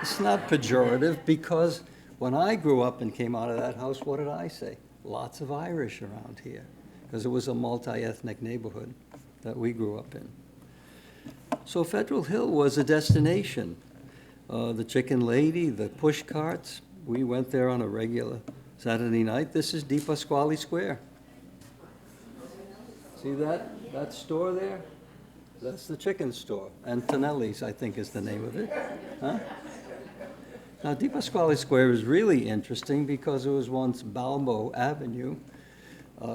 pejorative, because when I grew up and came out of that house, what did I say? Lots of Irish around here, because it was a multi-ethnic neighborhood that we grew up in. So Federal Hill was a destination. The Chicken Lady, the push carts, we went there on a regular Saturday night. This is Di Pasquale Square. See that store there? That's the chicken store. Antonelli's, I think, is the name of it. Huh? Now, Di Pasquale Square is really interesting because it was once Balbo Avenue,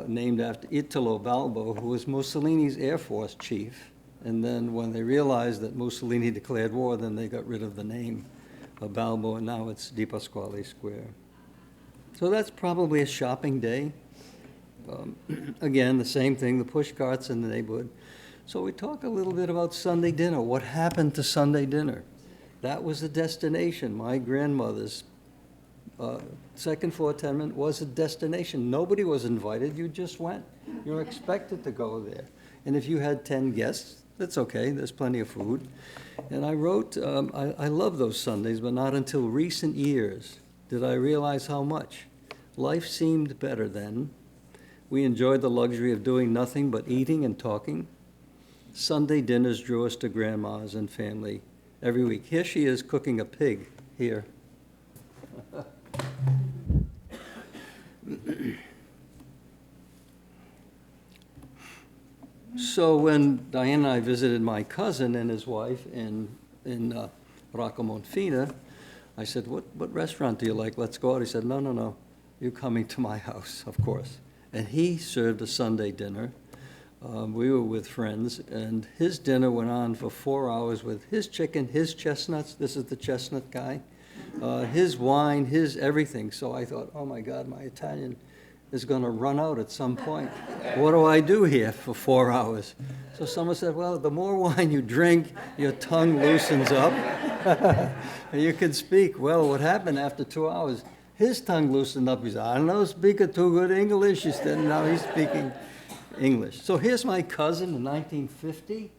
named after Italo Balbo, who was Mussolini's Air Force chief. And then when they realized that Mussolini declared war, then they got rid of the name of Balbo, and now it's Di Pasquale Square. So that's probably a shopping day. Again, the same thing, the push carts in the neighborhood. So we talk a little bit about Sunday dinner. What happened to Sunday dinner? That was a destination. My grandmother's second floor tenement was a destination. Nobody was invited. You just went. You were expected to go there. And if you had 10 guests, that's okay. There's plenty of food. And I wrote, I love those Sundays, but not until recent years did I realize how much. Life seemed better then. We enjoyed the luxury of doing nothing but eating and talking. Sunday dinners drew us to grandma's and family every week. Here she is cooking a pig here. So when Diane and I visited my cousin and his wife in Roccamonfina, I said, what restaurant do you like? Let's go out. He said, no, you're coming to my house, of course. And he served a Sunday dinner. We were with friends, and his dinner went on for 4 hours with his chicken, his chestnuts, this is the chestnut guy, his wine, his everything. So I thought, oh my God, my Italian is going to run out at some point. What do I do here for 4 hours? So someone said, well, the more wine you drink, your tongue loosens up, and you can speak. Well, what happened after 2 hours? His tongue loosened up. He said, I don't speak too good English. He said, now he's speaking English. So here's my cousin in 1950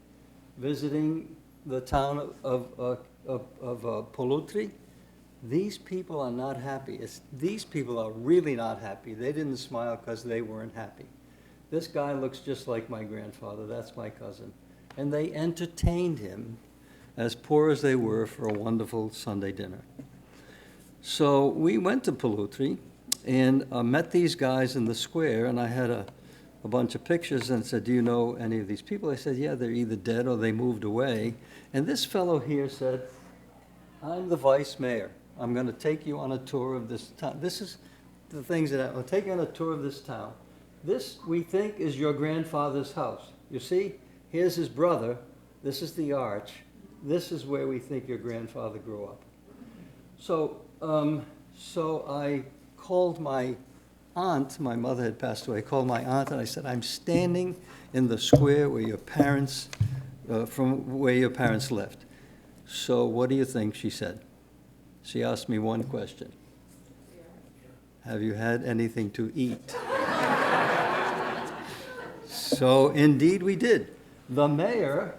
visiting the town of Pollutri. These people are not happy. These people are really not happy. They didn't smile because they weren't happy. This guy looks just like my grandfather. That's my cousin. And they entertained him, as poor as they were, for a wonderful Sunday dinner. So we went to Pollutri and met these guys in the square, and I had a bunch of pictures and said, do you know any of these people? I said, yeah, they're either dead or they moved away. And this fellow here said, I'm the vice mayor. I'm going to take you on a tour of this town. This is the things that I'll take you on a tour of this town. This, we think, is your grandfather's house. You see, here's his brother. This is the arch. This is where we think your grandfather grew up. So I called my aunt. My mother had passed away. I called my aunt and I said, I'm standing in the square where your parents, from where your parents left. So what do you think she said? She asked me one question. Have you had anything to eat? So indeed we did. The mayor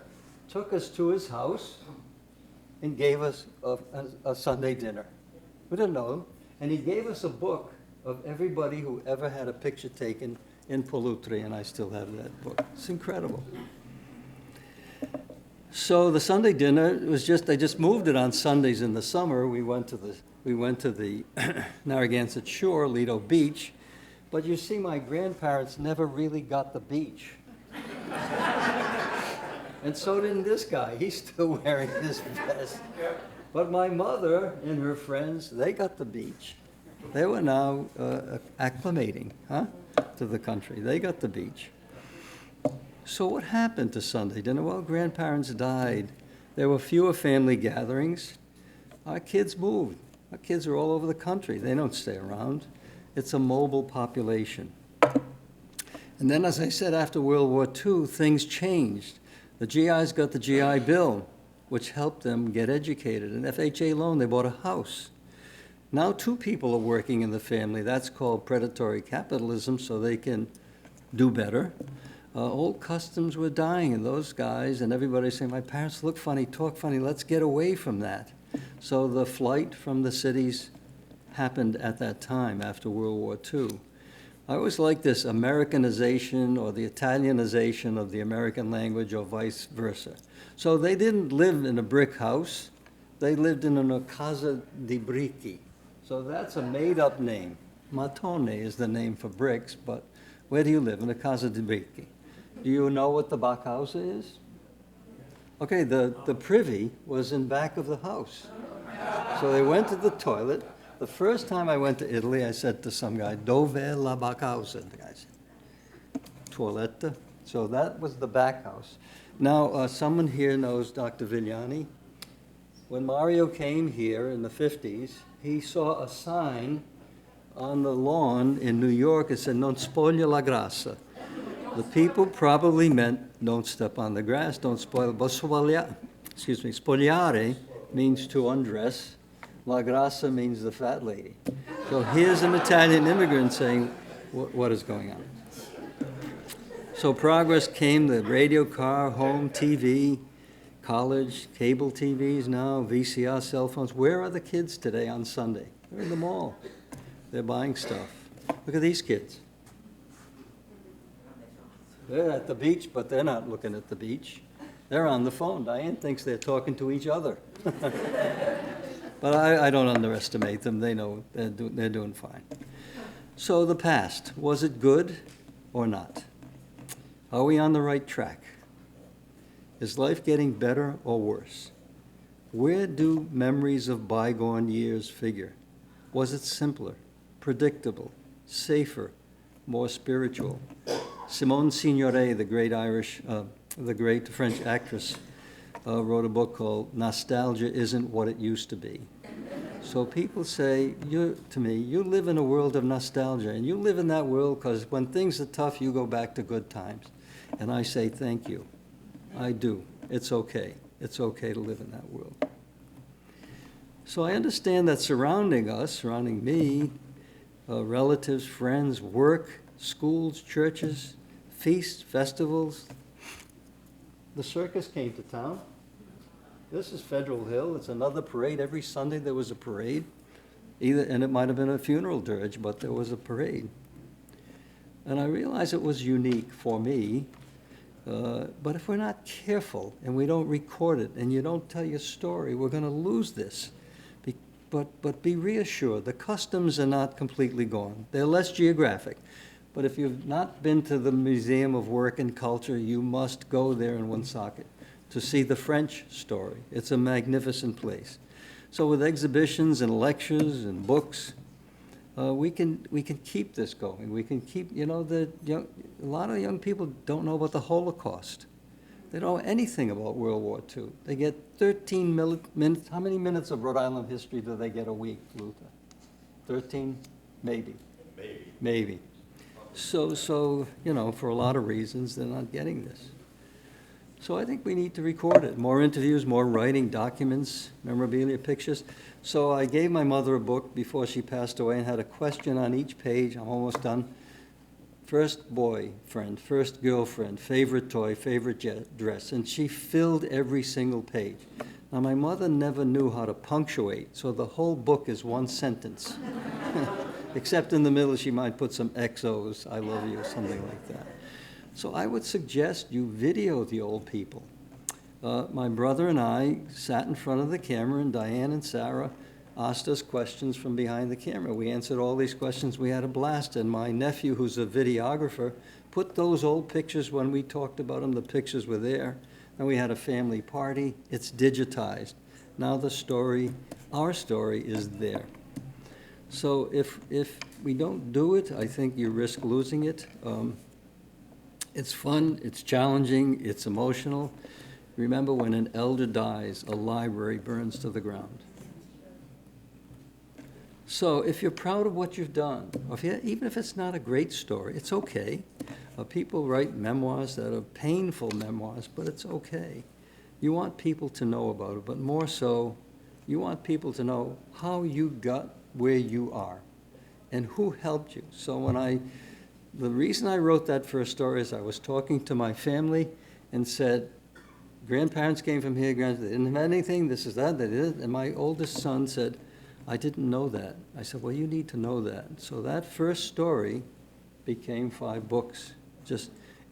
took us to his house and gave us a Sunday dinner. We didn't know him. And he gave us a book of everybody who ever had a picture taken in Pollutri, and I still have that book. It's incredible. So the Sunday dinner was they just moved it on Sundays in the summer. We went to the Narragansett shore, Lido Beach, but you see, my grandparents never really got the beach. And so didn't this guy. He's still wearing his vest. But my mother and her friends, they got the beach. They were now acclimating to the country. They got the beach. So what happened to Sunday dinner? Well, grandparents died. There were fewer family gatherings. Our kids moved. Our kids are all over the country. They don't stay around. It's a mobile population. And then, as I said, after World War II, things changed. The GIs got the GI Bill, which helped them get educated. An FHA loan, they bought a house. Now 2 people are working in the family. That's called predatory capitalism, so they can do better. Old customs were dying, and those guys and everybody saying, my parents look funny, talk funny, let's get away from that. So the flight from the cities happened at that time after World War II. I always like this Americanization or the Italianization of the American language or vice versa. So they didn't live in a brick house. They lived in a casa di bricchi. So that's a made-up name. Mattone is the name for bricks, but where do you live? In a casa di bricchi. Do you know what the back house is? Okay, the privy was in back of the house. So they went to the toilet. The first time I went to Italy, I said to some guy, Dove la back house? And the guy said, Toiletta. So that was the back house. Now, someone here knows Dr. Vigliani. When Mario came here in the 50s, he saw a sign on the lawn in New York. It said, non spoglia la grassa. The people probably meant, don't step on the grass, don't spoil. But spogliare means to undress. La grassa means the fat lady. So here's an Italian immigrant saying, what is going on? So progress came, the radio, car, home, TV, college, cable TVs now, VCR, cell phones. Where are the kids today on Sunday? They're in the mall. They're buying stuff. Look at these kids. They're at the beach, but they're not looking at the beach. They're on the phone. Diane thinks they're talking to each other. But I don't underestimate them. They know they're doing fine. So the past, was it good or not? Are we on the right track? Is life getting better or worse? Where do memories of bygone years figure? Was it simpler, predictable, safer, more spiritual? Simone Signoret, the great French actress, wrote a book called Nostalgia Isn't What It Used to Be. So people say to me, you live in a world of nostalgia, and you live in that world because when things are tough, you go back to good times. And I say, thank you. I do. It's okay. It's okay to live in that world. So I understand that surrounding me, relatives, friends, work, schools, churches, feasts, festivals. The circus came to town. This is Federal Hill. It's another parade. Every Sunday there was a parade. And it might have been a funeral dirge, but there was a parade. And I realized it was unique for me. But if we're not careful and we don't record it and you don't tell your story, we're going to lose this. But be reassured, the customs are not completely gone. They're less geographic. But if you've not been to the Museum of Work and Culture, you must go there in Woonsocket to see the French story. It's a magnificent place. So with exhibitions and lectures and books, we can keep this going. We can keep, a lot of young people don't know about the Holocaust. They don't know anything about World War II. They get 13 minutes. How many minutes of Rhode Island history do they get a week, Luther? 13? Maybe. Maybe. So, for a lot of reasons, they're not getting this. So I think we need to record it. More interviews, more writing, documents, memorabilia, pictures. So I gave my mother a book before she passed away and had a question on each page. I'm almost done. First boyfriend, first girlfriend, favorite toy, favorite dress. And she filled every single page. Now, my mother never knew how to punctuate, so the whole book is one sentence. Except in the middle, she might put some XOs, I love you, or something like that. So I would suggest you video the old people. My brother and I sat in front of the camera, and Diane and Sarah asked us questions from behind the camera. We answered all these questions. We had a blast. And my nephew, who's a videographer, put those old pictures when we talked about them. The pictures were there. And we had a family party. It's digitized. Now the story, our story, is there. So if we don't do it, I think you risk losing it. It's fun, it's challenging, it's emotional. Remember, when an elder dies, a library burns to the ground. So if you're proud of what you've done, or even if it's not a great story, it's okay. People write memoirs that are painful memoirs, but it's okay. You want people to know about it, but more so, you want people to know how you got where you are and who helped you. So the reason I wrote that first story is I was talking to my family and said, grandparents came from here, they didn't have anything, this is that, they did. And my oldest son said, I didn't know that. I said, well, you need to know that. So that first story became 5 books.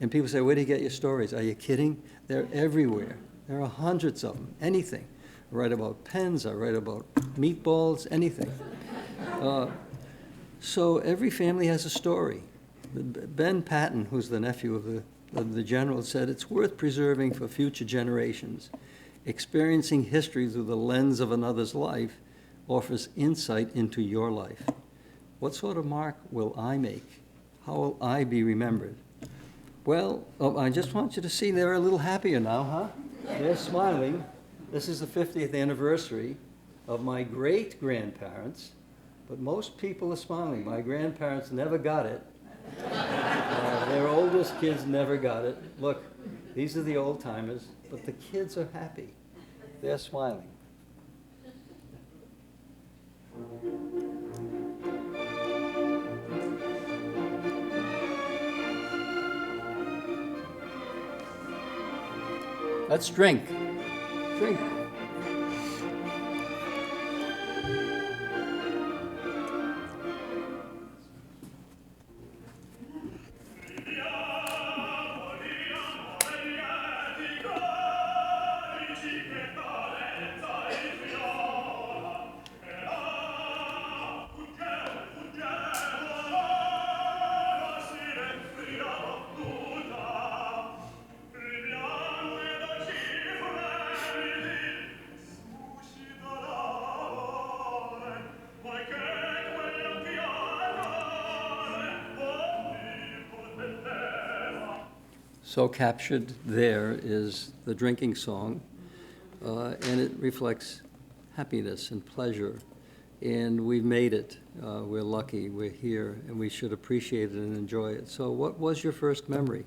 And people say, where do you get your stories? Are you kidding? They're everywhere. There are hundreds of them, anything. I write about pens, I write about meatballs, anything. So every family has a story. Ben Patton, who's the nephew of the general, said it's worth preserving for future generations. Experiencing history through the lens of another's life offers insight into your life. What sort of mark will I make? How will I be remembered? Well, I just want you to see they're a little happier now, huh? They're smiling. This is the 50th anniversary of my great-grandparents, but most people are smiling. My grandparents never got it. Their oldest kids never got it. Look, these are the old-timers, but the kids are happy. They're smiling. Let's drink. Drink. So captured there is the drinking song, and it reflects happiness and pleasure. And we've made it. We're lucky, we're here, and we should appreciate it and enjoy it. So what was your first memory?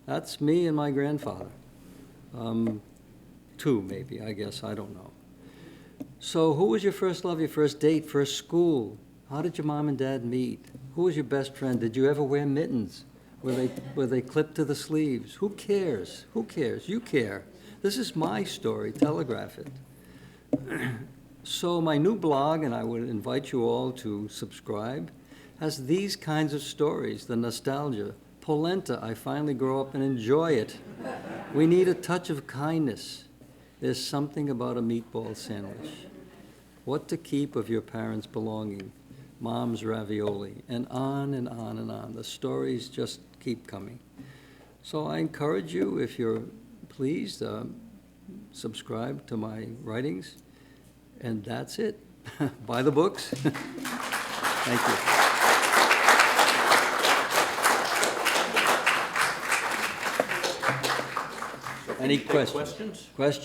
That's me and my grandfather. Two, maybe, I guess, I don't know. So who was your first love, your first date, first school? How did your mom and dad meet? Who was your best friend? Did you ever wear mittens? Were they clipped to the sleeves? Who cares? Who cares? You care. This is my story. Telegraph it. So my new blog, and I would invite you all to subscribe, has these kinds of stories, the nostalgia. Polenta, I finally grow up and enjoy it. We need a touch of kindness. There's something about a meatball sandwich. What to keep of your parents' belonging. Mom's ravioli, and on and on and on. The stories just keep coming. So I encourage you, if you're pleased, subscribe to my writings. And that's it. Buy the books. Thank you. Any questions? Questions? Questions?